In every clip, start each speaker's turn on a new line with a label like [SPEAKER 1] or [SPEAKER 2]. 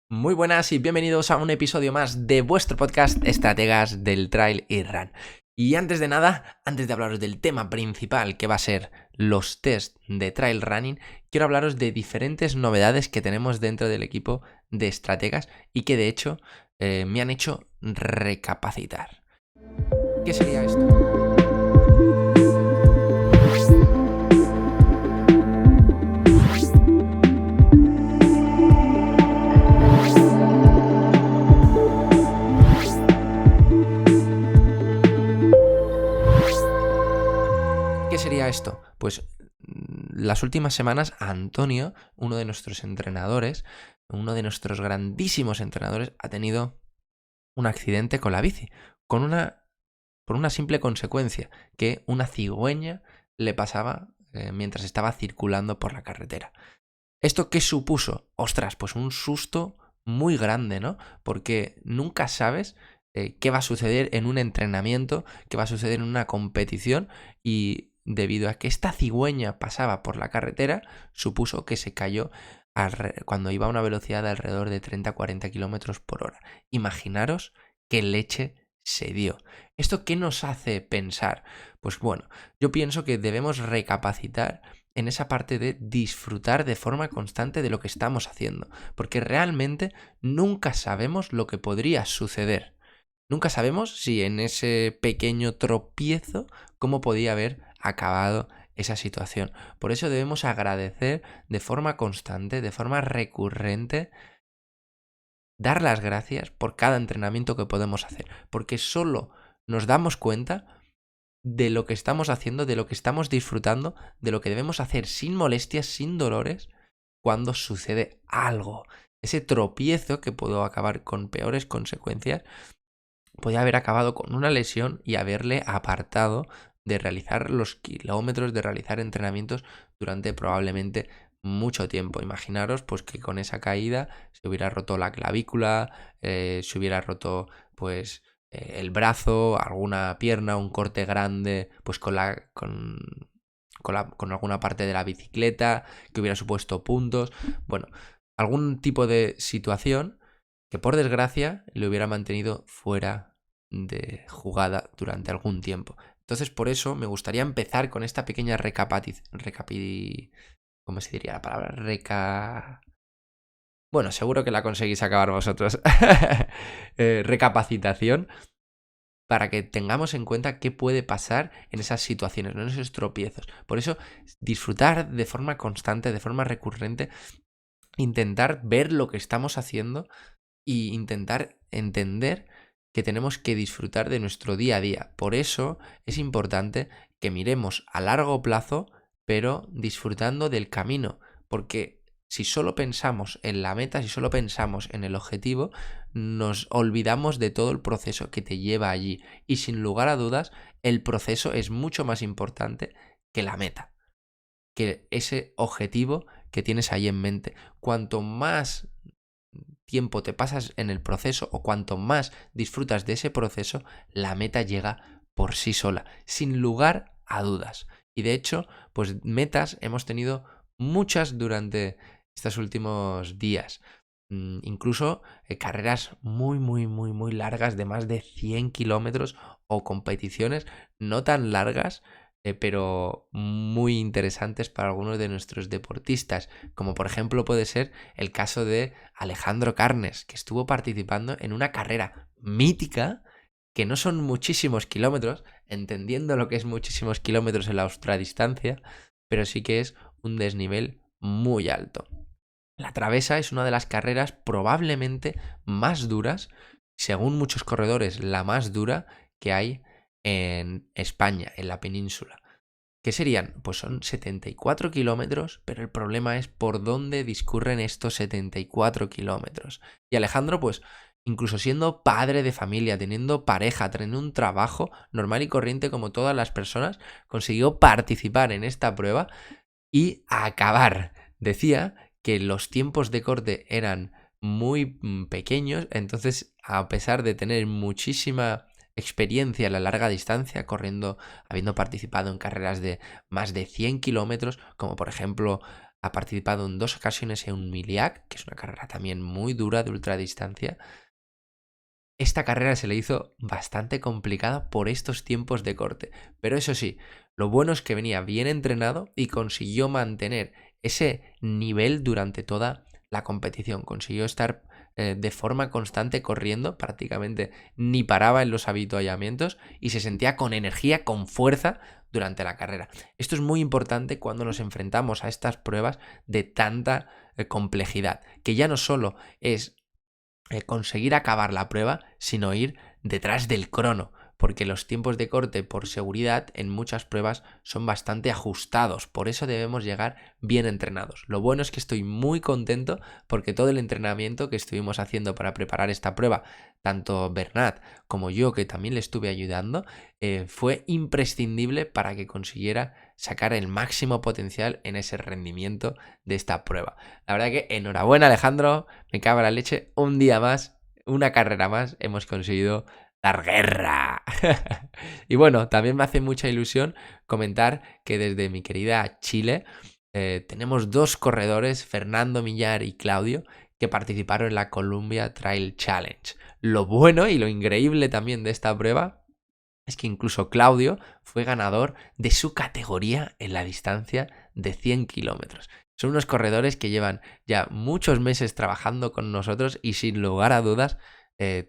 [SPEAKER 1] Muy buenas y bienvenidos a un episodio más de vuestro podcast Estrategas del Trail y Run. Y antes de nada, antes de hablaros del tema principal que va a ser los test de trail running, quiero hablaros de diferentes novedades que tenemos dentro del equipo de estrategas y que de hecho me han hecho recapacitar. ¿Qué sería esto? ¿Qué sería esto? Pues las últimas semanas Antonio, uno de nuestros entrenadores, uno de nuestros grandísimos entrenadores, ha tenido un accidente con la bici, por una simple consecuencia, que una cigüeña le pasaba mientras estaba circulando por la carretera. ¿Esto qué supuso? Ostras, pues un susto muy grande, ¿no? Porque nunca sabes qué va a suceder en un entrenamiento, qué va a suceder en una competición y debido a que esta cigüeña pasaba por la carretera, supuso que se cayó cuando iba a una velocidad de alrededor de 30-40 kilómetros por hora. Imaginaros qué leche se dio. ¿Esto qué nos hace pensar? Pues bueno, yo pienso que debemos recapacitar en esa parte de disfrutar de forma constante de lo que estamos haciendo, porque realmente nunca sabemos lo que podría suceder. Nunca sabemos si en ese pequeño tropiezo cómo podía haber acabado esa situación. Por eso debemos agradecer de forma constante, de forma recurrente, dar las gracias por cada entrenamiento que podemos hacer, porque solo nos damos cuenta de lo que estamos haciendo, de lo que estamos disfrutando, de lo que debemos hacer sin molestias, sin dolores, cuando sucede algo. Ese tropiezo que pudo acabar con peores consecuencias, podía haber acabado con una lesión y haberle apartado de realizar los kilómetros, de realizar entrenamientos durante probablemente mucho tiempo. Imaginaros pues que con esa caída se hubiera roto la clavícula, se hubiera roto pues el brazo, alguna pierna, un corte grande pues con alguna parte de la bicicleta que hubiera supuesto puntos. Bueno, algún tipo de situación que por desgracia le hubiera mantenido fuera de jugada durante algún tiempo. Entonces por eso me gustaría empezar con esta pequeña ¿cómo se diría la palabra? Bueno, seguro que la conseguís acabar vosotros. Recapacitación para que tengamos en cuenta qué puede pasar en esas situaciones, no en esos tropiezos. Por eso, disfrutar de forma constante, de forma recurrente, intentar ver lo que estamos haciendo e intentar entender que tenemos que disfrutar de nuestro día a día. Por eso es importante que miremos a largo plazo, pero disfrutando del camino, porque si solo pensamos en la meta, si solo pensamos en el objetivo, nos olvidamos de todo el proceso que te lleva allí. Y sin lugar a dudas, el proceso es mucho más importante que la meta, que ese objetivo que tienes ahí en mente. Cuanto más tiempo te pasas en el proceso o cuanto más disfrutas de ese proceso, la meta llega por sí sola, sin lugar a dudas. Y de hecho, pues metas hemos tenido muchas durante estos últimos días. Incluso carreras muy largas de más de 100 kilómetros o competiciones no tan largas, pero muy interesantes para algunos de nuestros deportistas, como por ejemplo puede ser el caso de Alejandro Carnes, que estuvo participando en una carrera mítica, que no son muchísimos kilómetros, entendiendo lo que es muchísimos kilómetros en la ultradistancia, pero sí que es un desnivel muy alto. La travesa es una de las carreras probablemente más duras, según muchos corredores, la más dura que hay en España, en la península. ¿Qué serían? Pues son 74 kilómetros, pero el problema es por dónde discurren estos 74 kilómetros. Y Alejandro, pues, incluso siendo padre de familia, teniendo pareja, teniendo un trabajo normal y corriente como todas las personas, consiguió participar en esta prueba y acabar. Decía que los tiempos de corte eran muy pequeños, entonces a pesar de tener muchísima experiencia a la larga distancia, corriendo, habiendo participado en carreras de más de 100 kilómetros, como por ejemplo ha participado en 2 ocasiones en un Miliac, que es una carrera también muy dura de ultradistancia. Esta carrera se le hizo bastante complicada por estos tiempos de corte, pero eso sí, lo bueno es que venía bien entrenado y consiguió mantener ese nivel durante toda la competición. Consiguió estar de forma constante corriendo, prácticamente ni paraba en los avituallamientos y se sentía con energía, con fuerza durante la carrera. Esto es muy importante cuando nos enfrentamos a estas pruebas de tanta complejidad, que ya no solo es conseguir acabar la prueba, sino ir detrás del crono, porque los tiempos de corte por seguridad en muchas pruebas son bastante ajustados, por eso debemos llegar bien entrenados. Lo bueno es que estoy muy contento porque todo el entrenamiento que estuvimos haciendo para preparar esta prueba, tanto Bernat como yo, que también le estuve ayudando, fue imprescindible para que consiguiera sacar el máximo potencial en ese rendimiento de esta prueba. La verdad que enhorabuena, Alejandro, me cago en la leche, un día más, una carrera más, hemos conseguido dar guerra. Y bueno, también me hace mucha ilusión comentar que desde mi querida Chile tenemos 2 corredores, Fernando Millar y Claudio, que participaron en la Columbia Trail Challenge. Lo bueno y lo increíble también de esta prueba es que incluso Claudio fue ganador de su categoría en la distancia de 100 kilómetros. Son unos corredores que llevan ya muchos meses trabajando con nosotros y sin lugar a dudas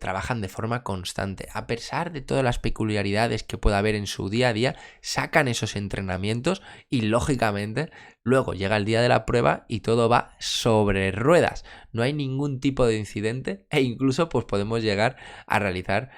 [SPEAKER 1] trabajan de forma constante. A pesar de todas las peculiaridades que pueda haber en su día a día, sacan esos entrenamientos y lógicamente luego llega el día de la prueba y todo va sobre ruedas. No hay ningún tipo de incidente e incluso pues podemos llegar a realizar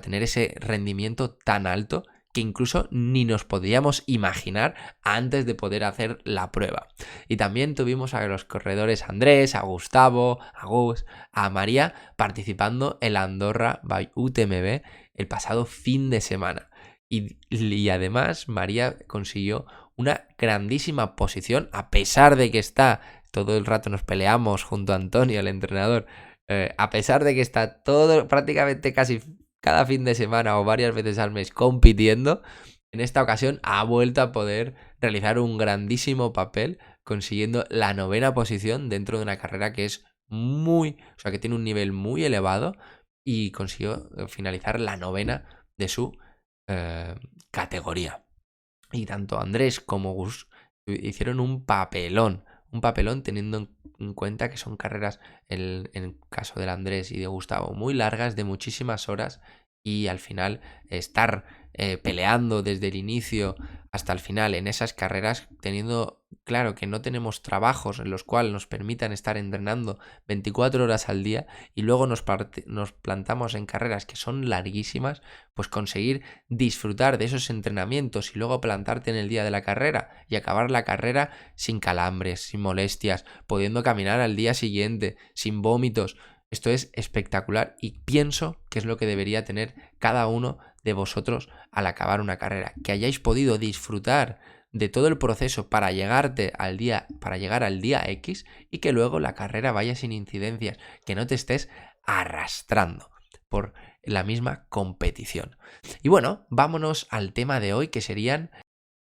[SPEAKER 1] tener ese rendimiento tan alto que incluso ni nos podíamos imaginar antes de poder hacer la prueba. Y también tuvimos a los corredores Andrés, a Gustavo, a Gus, a María participando en la Andorra by UTMB el pasado fin de semana. Y además María consiguió una grandísima posición, a pesar de que todo el rato nos peleamos junto a Antonio, el entrenador, a pesar de que está todo prácticamente casi cada fin de semana o varias veces al mes compitiendo, en esta ocasión ha vuelto a poder realizar un grandísimo papel consiguiendo la 9ª posición dentro de una carrera que es que tiene un nivel muy elevado y consiguió finalizar la 9ª de su categoría. Y tanto Andrés como Gus hicieron un papelón teniendo en cuenta que son carreras, en el caso del Andrés y de Gustavo, muy largas, de muchísimas horas, y al final estar peleando desde el inicio hasta el final en esas carreras, teniendo claro que no tenemos trabajos en los cuales nos permitan estar entrenando 24 horas al día y luego nos plantamos en carreras que son larguísimas, pues conseguir disfrutar de esos entrenamientos y luego plantarte en el día de la carrera y acabar la carrera sin calambres, sin molestias, pudiendo caminar al día siguiente, sin vómitos. Esto es espectacular y pienso que es lo que debería tener cada uno de vosotros al acabar una carrera, que hayáis podido disfrutar de todo el proceso para llegar al día X y que luego la carrera vaya sin incidencias, que no te estés arrastrando por la misma competición. Y bueno, vámonos al tema de hoy, que serían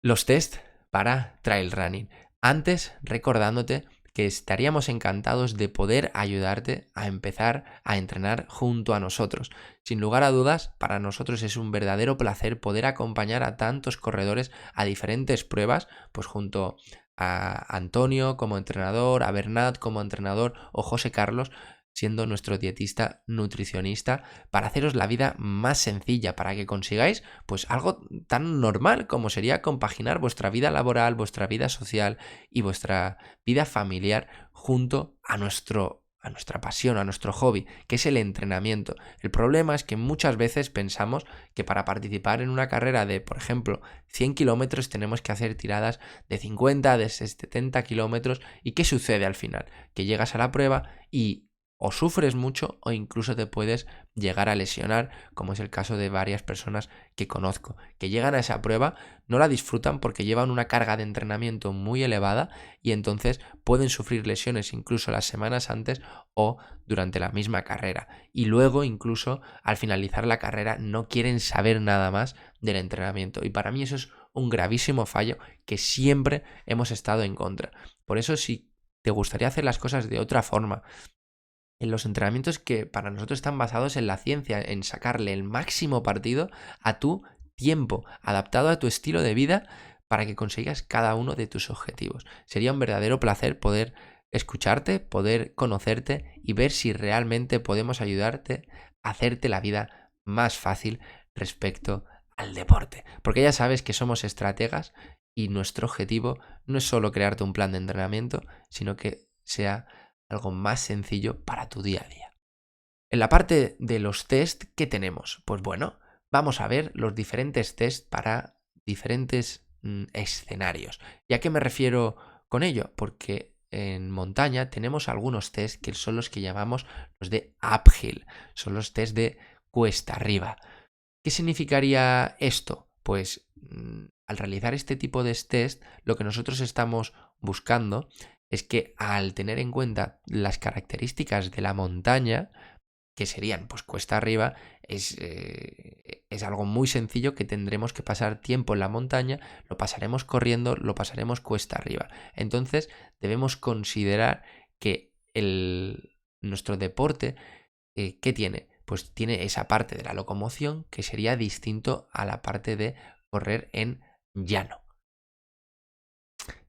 [SPEAKER 1] los test para trail running. Antes, recordándote que estaríamos encantados de poder ayudarte a empezar a entrenar junto a nosotros. Sin lugar a dudas, para nosotros es un verdadero placer poder acompañar a tantos corredores a diferentes pruebas, pues junto a Antonio como entrenador, a Bernat como entrenador o José Carlos siendo nuestro dietista nutricionista, para haceros la vida más sencilla, para que consigáis pues algo tan normal como sería compaginar vuestra vida laboral, vuestra vida social y vuestra vida familiar junto a nuestra pasión, a nuestro hobby, que es el entrenamiento. El problema es que muchas veces pensamos que para participar en una carrera de, por ejemplo, 100 kilómetros tenemos que hacer tiradas de 50, de 70 kilómetros. ¿Y qué sucede al final? Que llegas a la prueba y o sufres mucho o incluso te puedes llegar a lesionar, como es el caso de varias personas que conozco, que llegan a esa prueba, no la disfrutan porque llevan una carga de entrenamiento muy elevada y entonces pueden sufrir lesiones incluso las semanas antes o durante la misma carrera. Y luego incluso al finalizar la carrera no quieren saber nada más del entrenamiento. Y para mí eso es un gravísimo fallo que siempre hemos estado en contra. Por eso, si te gustaría hacer las cosas de otra forma, en los entrenamientos que para nosotros están basados en la ciencia, en sacarle el máximo partido a tu tiempo, adaptado a tu estilo de vida para que consigas cada uno de tus objetivos. Sería un verdadero placer poder escucharte, poder conocerte y ver si realmente podemos ayudarte a hacerte la vida más fácil respecto al deporte. Porque ya sabes que somos estrategas y nuestro objetivo no es solo crearte un plan de entrenamiento, sino que sea algo más sencillo para tu día a día. En la parte de los test, ¿qué tenemos? Pues bueno, vamos a ver los diferentes test para diferentes escenarios. ¿Y a qué me refiero con ello? Porque en montaña tenemos algunos test que son los que llamamos los de uphill, son los test de cuesta arriba. ¿Qué significaría esto? Pues al realizar este tipo de test, lo que nosotros estamos buscando es que al tener en cuenta las características de la montaña, que serían pues cuesta arriba, es algo muy sencillo que tendremos que pasar tiempo en la montaña, lo pasaremos corriendo, lo pasaremos cuesta arriba. Entonces debemos considerar que nuestro deporte, ¿qué tiene? Pues tiene esa parte de la locomoción que sería distinto a la parte de correr en llano.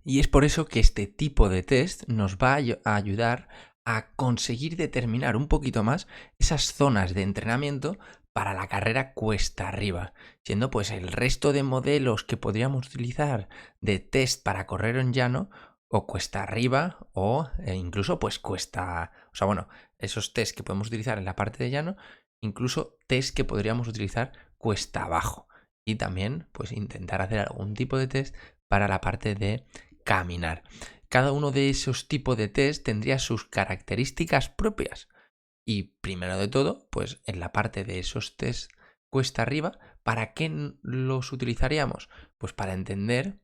[SPEAKER 1] Y es por eso que este tipo de test nos va a ayudar a conseguir determinar un poquito más esas zonas de entrenamiento para la carrera cuesta arriba, siendo pues el resto de modelos que podríamos utilizar de test para correr en llano o cuesta arriba o incluso pues cuesta, o sea, bueno, esos test que podemos utilizar en la parte de llano, incluso test que podríamos utilizar cuesta abajo y también pues intentar hacer algún tipo de test para la parte de caminar. Cada uno de esos tipos de test tendría sus características propias. Y primero de todo, pues en la parte de esos test cuesta arriba, ¿para qué los utilizaríamos? Pues para entender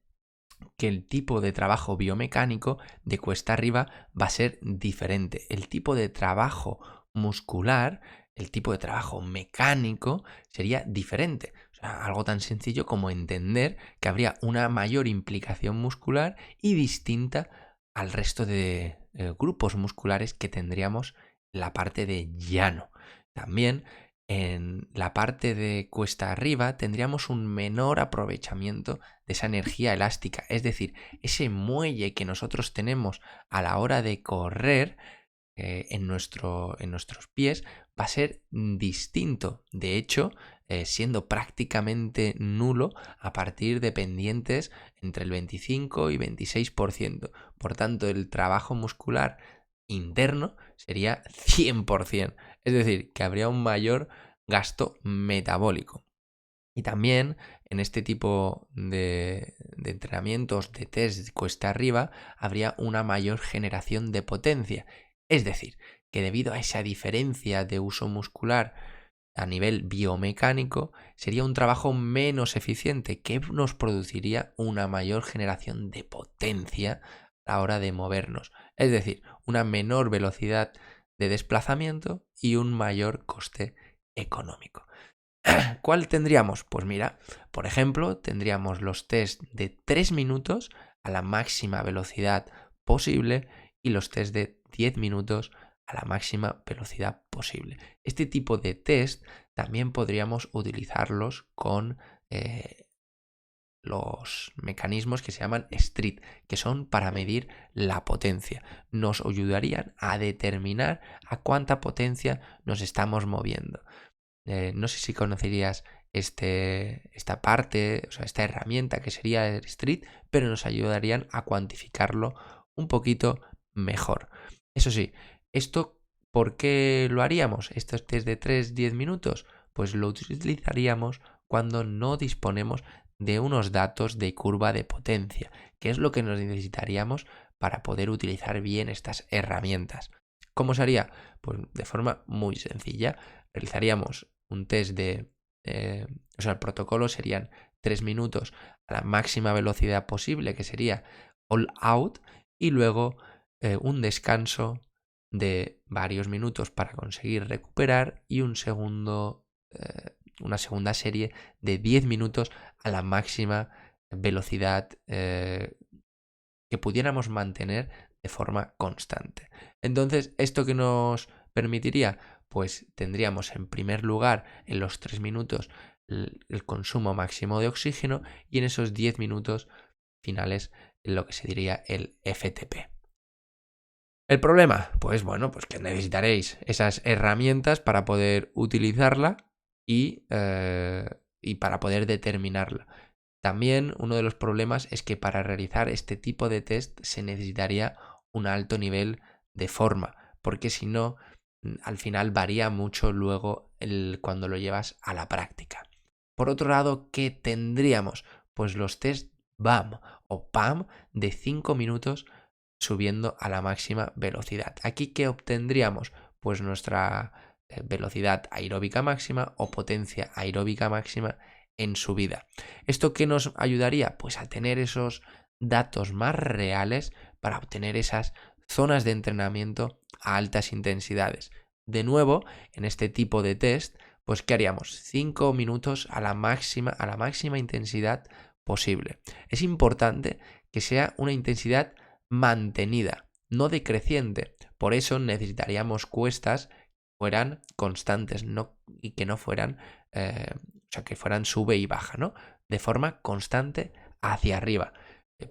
[SPEAKER 1] que el tipo de trabajo biomecánico de cuesta arriba va a ser diferente. El tipo de trabajo muscular, el tipo de trabajo mecánico sería diferente. O sea, algo tan sencillo como entender que habría una mayor implicación muscular y distinta al resto de grupos musculares que tendríamos en la parte de llano. También en la parte de cuesta arriba tendríamos un menor aprovechamiento de esa energía elástica, es decir, ese muelle que nosotros tenemos a la hora de correr en nuestros pies va a ser distinto, de hecho, siendo prácticamente nulo a partir de pendientes entre el 25 y 26%. Por tanto, el trabajo muscular interno sería 100%. Es decir, que habría un mayor gasto metabólico. Y también en este tipo de entrenamientos de test cuesta arriba habría una mayor generación de potencia. Es decir, que debido a esa diferencia de uso muscular a nivel biomecánico, sería un trabajo menos eficiente que nos produciría una mayor generación de potencia a la hora de movernos. Es decir, una menor velocidad de desplazamiento y un mayor coste económico. ¿Cuál tendríamos? Pues mira, por ejemplo, tendríamos los test de 3 minutos a la máxima velocidad posible y los test de 10 minutos a la máxima velocidad posible. Este tipo de test también podríamos utilizarlos con los mecanismos que se llaman street, que son para medir la potencia. Nos ayudarían a determinar a cuánta potencia nos estamos moviendo. No sé si conocerías esta parte, o sea, esta herramienta que sería el Street, pero nos ayudarían a cuantificarlo un poquito mejor. Eso sí, ¿esto por qué lo haríamos? ¿Estos test de 3-10 minutos? Pues lo utilizaríamos cuando no disponemos de unos datos de curva de potencia, que es lo que nos necesitaríamos para poder utilizar bien estas herramientas. ¿Cómo se haría? Pues de forma muy sencilla. Realizaríamos un test o sea, el protocolo serían 3 minutos a la máxima velocidad posible, que sería all out, y luego un descanso de varios minutos para conseguir recuperar y una segunda serie de 10 minutos a la máxima velocidad que pudiéramos mantener de forma constante. Entonces, ¿esto qué nos permitiría? Pues tendríamos en primer lugar en los 3 minutos el consumo máximo de oxígeno y en esos 10 minutos finales lo que se diría el FTP. ¿El problema? Pues bueno, pues que necesitaréis esas herramientas para poder utilizarla y para poder determinarla. También uno de los problemas es que para realizar este tipo de test se necesitaría un alto nivel de forma, porque si no, al final varía mucho luego cuando lo llevas a la práctica. Por otro lado, ¿qué tendríamos? Pues los test BAM o PAM de 5 minutos subiendo a la máxima velocidad. ¿Aquí qué obtendríamos? Pues nuestra velocidad aeróbica máxima o potencia aeróbica máxima en subida. ¿Esto qué nos ayudaría? Pues a tener esos datos más reales para obtener esas zonas de entrenamiento a altas intensidades. De nuevo, en este tipo de test, pues ¿qué haríamos? 5 minutos a la máxima intensidad posible. Es importante que sea una intensidad mantenida, no decreciente. Por eso necesitaríamos cuestas que fueran constantes y que no fueran, o sea, que fueran sube y baja, ¿no? De forma constante hacia arriba.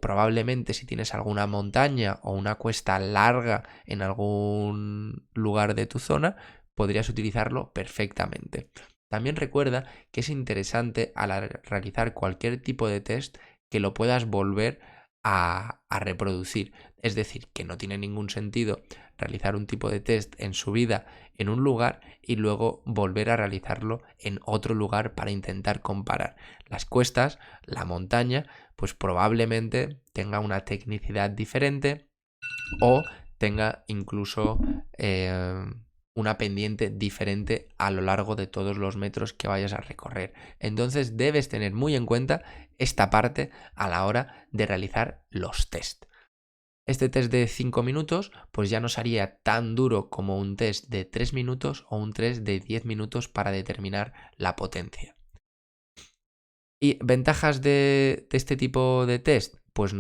[SPEAKER 1] Probablemente si tienes alguna montaña o una cuesta larga en algún lugar de tu zona, podrías utilizarlo perfectamente. También recuerda que es interesante al realizar cualquier tipo de test que lo puedas volver a reproducir. Es decir, que no tiene ningún sentido realizar un tipo de test en subida en un lugar y luego volver a realizarlo en otro lugar para intentar comparar. Las cuestas, la montaña, pues probablemente tenga una tecnicidad diferente o tenga incluso una pendiente diferente a lo largo de todos los metros que vayas a recorrer. Entonces debes tener muy en cuenta esta parte a la hora de realizar los test. Este test de 5 minutos pues ya no sería tan duro como un test de 3 minutos o un test de 10 minutos para determinar la potencia. ¿Y ventajas de este tipo de test? Pues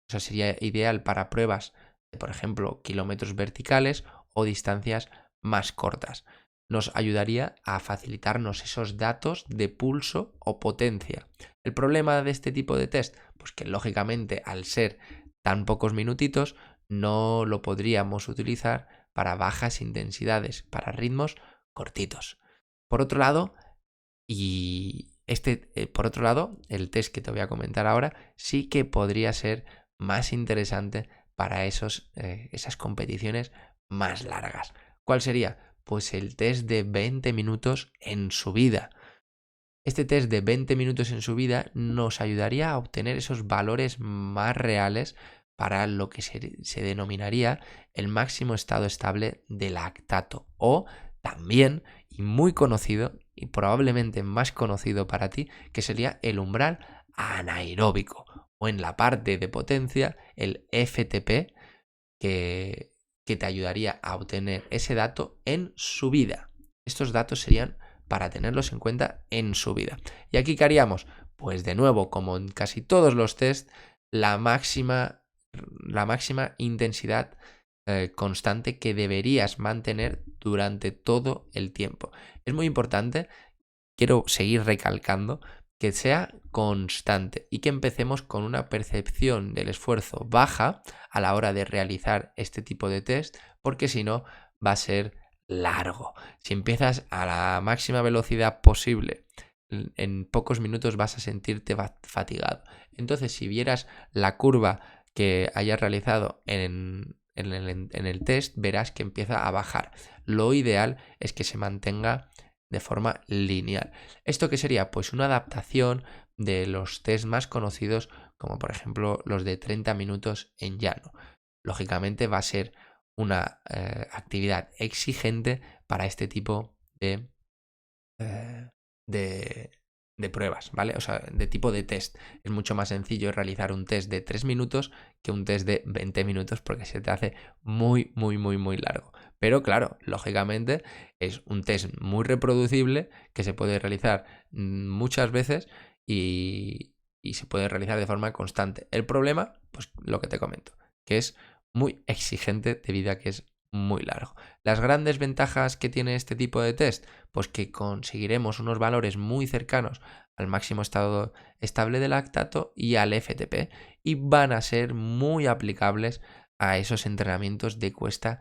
[SPEAKER 1] sería ideal para pruebas de, por ejemplo, kilómetros verticales o distancias más cortas. Nos ayudaría a facilitarnos esos datos de pulso o potencia. ¿El problema de este tipo de test? Pues que lógicamente al ser tan pocos minutitos no lo podríamos utilizar para bajas intensidades, para ritmos cortitos. Por otro lado, por otro lado, el test que te voy a comentar ahora sí que podría ser más interesante para esas competiciones más largas. ¿Cuál sería? Pues el test de 20 minutos en subida. Este test de 20 minutos en subida nos ayudaría a obtener esos valores más reales para lo que se denominaría el máximo estado estable de lactato o también, y muy conocido, y probablemente más conocido para ti, que sería el umbral anaeróbico o en la parte de potencia el FTP que te ayudaría a obtener ese dato en subida. Estos datos serían para tenerlos en cuenta en su vida. ¿Y aquí qué haríamos? Pues de nuevo, como en casi todos los test, la máxima intensidad constante que deberías mantener durante todo el tiempo. Es muy importante, quiero seguir recalcando, que sea constante y que empecemos con una percepción del esfuerzo baja a la hora de realizar este tipo de test, porque si no va a ser largo. Si empiezas a la máxima velocidad posible, en pocos minutos vas a sentirte fatigado. Entonces, si vieras la curva que hayas realizado en el test, verás que empieza a bajar. Lo ideal es que se mantenga de forma lineal. ¿Esto qué sería? Pues una adaptación de los test más conocidos, como por ejemplo los de 30 minutos en llano. Lógicamente va a ser una actividad exigente para este tipo eh, de, de pruebas, ¿vale? O sea, de tipo de test. Es mucho más sencillo realizar un test de 3 minutos que un test de 20 minutos porque se te hace muy, muy, muy, muy largo. Pero claro, lógicamente es un test muy reproducible que se puede realizar muchas veces y se puede realizar de forma constante. El problema, pues lo que te comento, que es muy exigente debido a que es muy largo. Las grandes ventajas que tiene este tipo de test, pues que conseguiremos unos valores muy cercanos al máximo estado estable de lactato y al FTP, y van a ser muy aplicables a esos entrenamientos de cuesta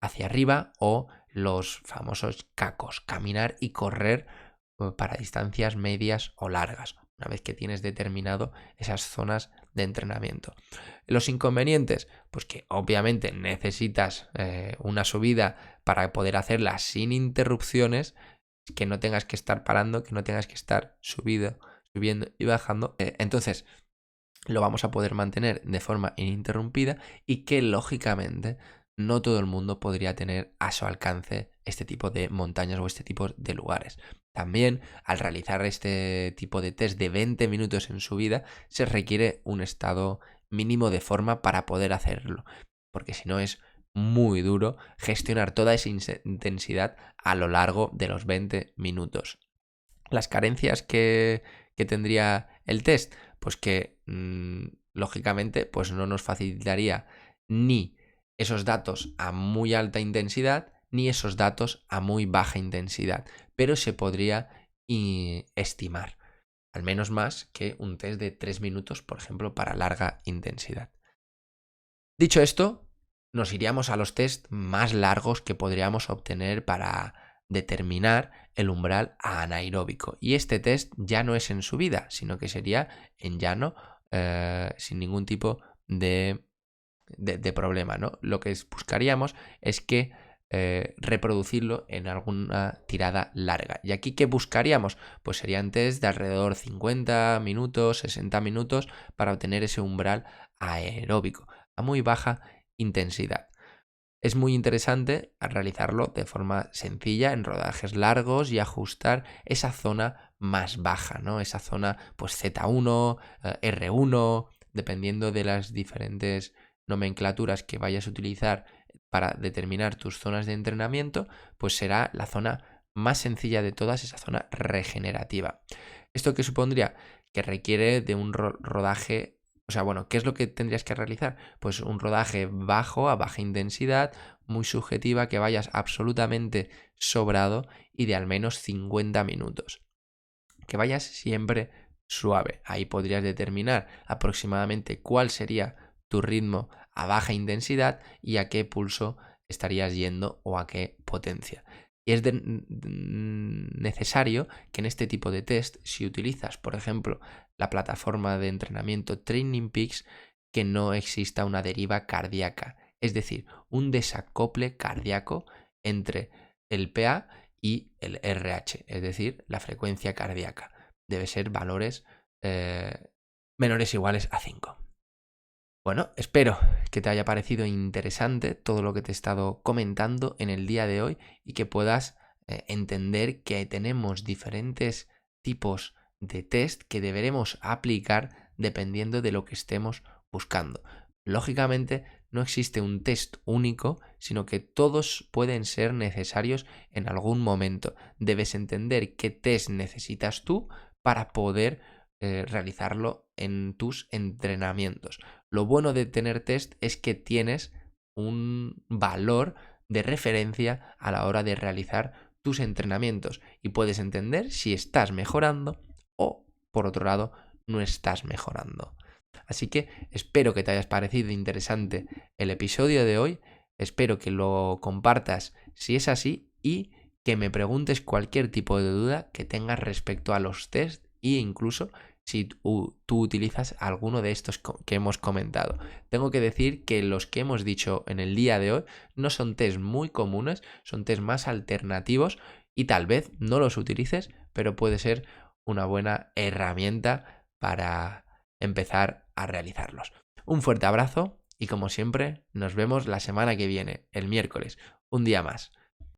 [SPEAKER 1] hacia arriba o los famosos cacos, caminar y correr para distancias medias o largas, una vez que tienes determinado esas zonas de entrenamiento. Los inconvenientes, pues que obviamente necesitas una subida para poder hacerla sin interrupciones, que no tengas que estar parando, que no tengas que estar subiendo y bajando. Entonces, lo vamos a poder mantener de forma ininterrumpida y que lógicamente no todo el mundo podría tener a su alcance este tipo de montañas o este tipo de lugares. También, al realizar este tipo de test de 20 minutos en subida, se requiere un estado mínimo de forma para poder hacerlo, porque si no es muy duro gestionar toda esa intensidad a lo largo de los 20 minutos. Las carencias que tendría el test, pues que lógicamente pues no nos facilitaría ni esos datos a muy alta intensidad ni esos datos a muy baja intensidad, pero se podría estimar, al menos más que un test de 3 minutos, por ejemplo, para larga intensidad. Dicho esto, nos iríamos a los test más largos que podríamos obtener para determinar el umbral anaeróbico. Y este test ya no es en subida, sino que sería en llano, sin ningún tipo de problema, ¿no? Lo que buscaríamos es que reproducirlo en alguna tirada larga. ¿Y aquí qué buscaríamos? Pues serían test de alrededor 50 minutos, 60 minutos para obtener ese umbral aeróbico a muy baja intensidad. Es muy interesante realizarlo de forma sencilla en rodajes largos y ajustar esa zona más baja, ¿no? Esa zona pues Z1, R1, dependiendo de las diferentes nomenclaturas que vayas a utilizar para determinar tus zonas de entrenamiento, pues será la zona más sencilla de todas, esa zona regenerativa. ¿Esto qué supondría? Que requiere de un rodaje. O sea, bueno, ¿qué es lo que tendrías que realizar? Pues un rodaje bajo, a baja intensidad, muy subjetiva, que vayas absolutamente sobrado y de al menos 50 minutos. Que vayas siempre suave. Ahí podrías determinar aproximadamente cuál sería tu ritmo a baja intensidad y a qué pulso estarías yendo o a qué potencia. Y es necesario que en este tipo de test, si utilizas, por ejemplo, la plataforma de entrenamiento Training Peaks, que no exista una deriva cardíaca, es decir, un desacople cardíaco entre el PA y el RH, es decir, la frecuencia cardíaca. Debe ser valores menores o iguales a 5. Bueno, espero que te haya parecido interesante todo lo que te he estado comentando en el día de hoy y que puedas entender que tenemos diferentes tipos de test que deberemos aplicar dependiendo de lo que estemos buscando. Lógicamente, no existe un test único, sino que todos pueden ser necesarios en algún momento. Debes entender qué test necesitas tú para poder realizarlo en tus entrenamientos. Lo bueno de tener test es que tienes un valor de referencia a la hora de realizar tus entrenamientos y puedes entender si estás mejorando o, por otro lado, no estás mejorando. Así que espero que te haya parecido interesante el episodio de hoy, espero que lo compartas si es así y que me preguntes cualquier tipo de duda que tengas respecto a los test e incluso si tú utilizas alguno de estos que hemos comentado. Tengo que decir que los que hemos dicho en el día de hoy no son test muy comunes, son test más alternativos y tal vez no los utilices, pero puede ser una buena herramienta para empezar a realizarlos. Un fuerte abrazo y como siempre nos vemos la semana que viene, el miércoles, un día más.